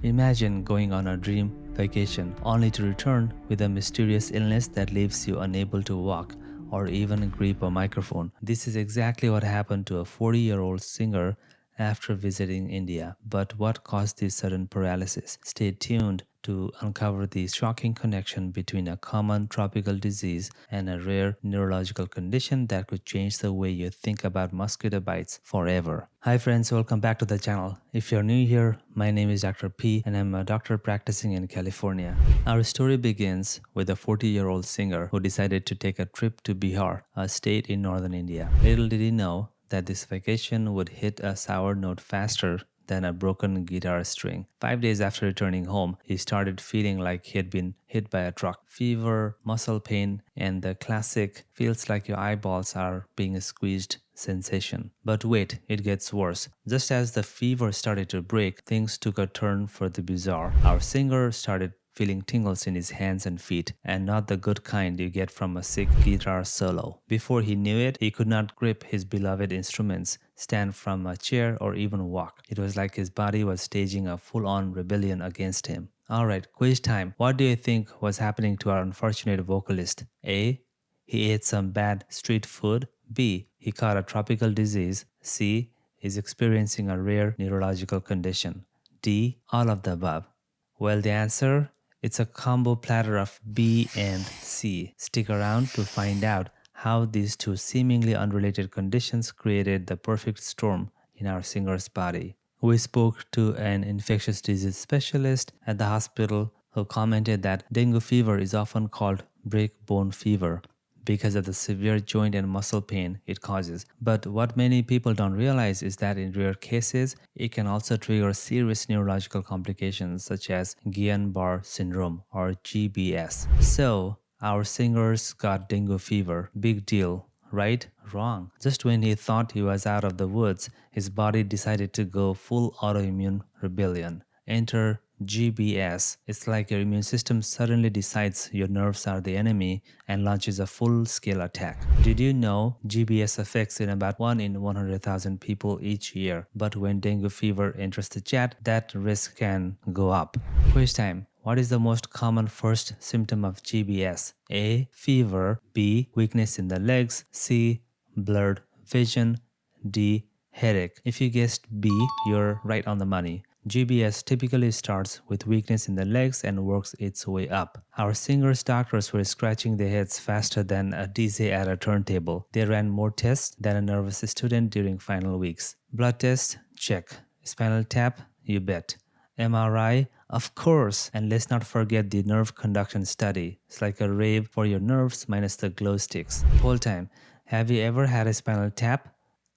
Imagine going on a dream vacation only to return with a mysterious illness that leaves you unable to walk or even grip a microphone. This is exactly what happened to a 40-year-old singer after visiting India. But what caused this sudden paralysis? Stay tuned to uncover the shocking connection between a common tropical disease and a rare neurological condition that could change the way you think about mosquito bites forever. Hi friends, welcome back to the channel. If you're new here, my name is Dr. P and I'm a doctor practicing in California. Our story begins with a 40-year-old singer who decided to take a trip to Bihar, a state in northern India. Little did he know that this vacation would hit a sour note faster than a broken guitar string. 5 days after returning home, he started feeling like he had been hit by a truck. Fever, muscle pain, and the classic feels like your eyeballs are being squeezed sensation. But wait, it gets worse. Just as the fever started to break, things took a turn for the bizarre. Our singer started feeling tingles in his hands and feet, and not the good kind you get from a sick guitar solo. Before he knew it, he could not grip his beloved instruments, stand from a chair, or even walk. It was like his body was staging a full-on rebellion against him. Alright, quiz time. What do you think was happening to our unfortunate vocalist? A. He ate some bad street food. B. He caught a tropical disease. C. He's experiencing a rare neurological condition. D. All of the above. Well, the answer? It's a combo platter of B and C. Stick around to find out how these two seemingly unrelated conditions created the perfect storm in our singer's body. We spoke to an infectious disease specialist at the hospital who commented that dengue fever is often called break bone fever because of the severe joint and muscle pain it causes. But what many people don't realize is that in rare cases, it can also trigger serious neurological complications such as Guillain-Barré syndrome or GBS. So, our singers got dengue fever. Big deal, right? Wrong. Just when he thought he was out of the woods, his body decided to go full autoimmune rebellion. Enter GBS. It's like your immune system suddenly decides your nerves are the enemy and launches a full-scale attack. Did you know GBS affects in about 1 in 100,000 people each year? But when dengue fever enters the chat, that risk can go up. Quiz time. What is the most common first symptom of GBS? A. Fever. B. Weakness in the legs. C. Blurred vision. D. Headache. If you guessed B, you're right on the money. GBS typically starts with weakness in the legs and works its way up. Our singer's doctors were scratching their heads faster than a DJ at a turntable. They ran more tests than a nervous student during final weeks. Blood test? Check. Spinal tap? You bet. MRI? Of course. And let's not forget the nerve conduction study. It's like a rave for your nerves minus the glow sticks. Whole time. Have you ever had a spinal tap?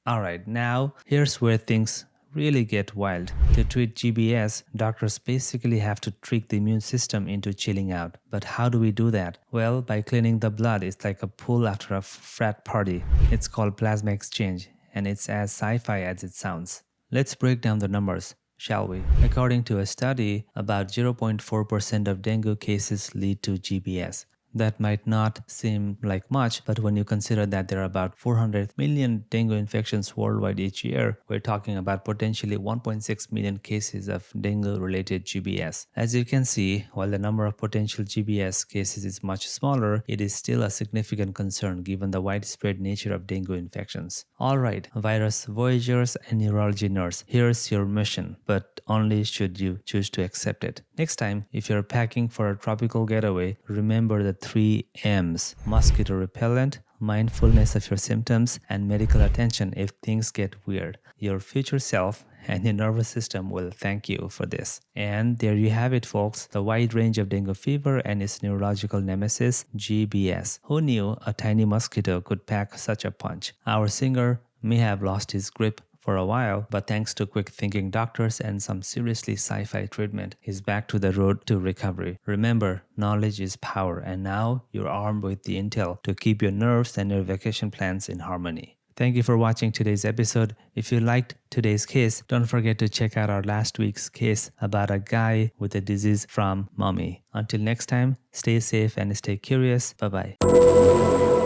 Alright, now here's where things really get wild. To treat GBS, doctors basically have to trick the immune system into chilling out. But how do we do that? Well, by cleaning the blood. It's like a pool after a frat party. It's called plasma exchange, and it's as sci-fi as it sounds. Let's break down the numbers, shall we? According to a study, about 0.4% of dengue cases lead to GBS. That might not seem like much, but when you consider that there are about 400 million dengue infections worldwide each year, we're talking about potentially 1.6 million cases of dengue-related GBS. As you can see, while the number of potential GBS cases is much smaller, it is still a significant concern given the widespread nature of dengue infections. Alright, virus voyagers and neurology nerds, here's your mission, but only should you choose to accept it. Next time, if you're packing for a tropical getaway, remember the 3 M's: mosquito repellent, mindfulness of your symptoms, and medical attention if things get weird. Your future self and your nervous system will thank you for this. And there you have it, folks, the wide range of dengue fever and its neurological nemesis, GBS. Who knew a tiny mosquito could pack such a punch? Our singer may have lost his grip for a while, but thanks to quick thinking doctors and some seriously sci-fi treatment, he's back to the road to recovery. Remember, knowledge is power, and now you're armed with the intel to keep your nerves and your vacation plans in harmony. Thank you for watching today's episode. If you liked today's case, don't forget to check out our last week's case about a guy with a disease from mommy. Until next time, stay safe and stay curious. Bye-bye.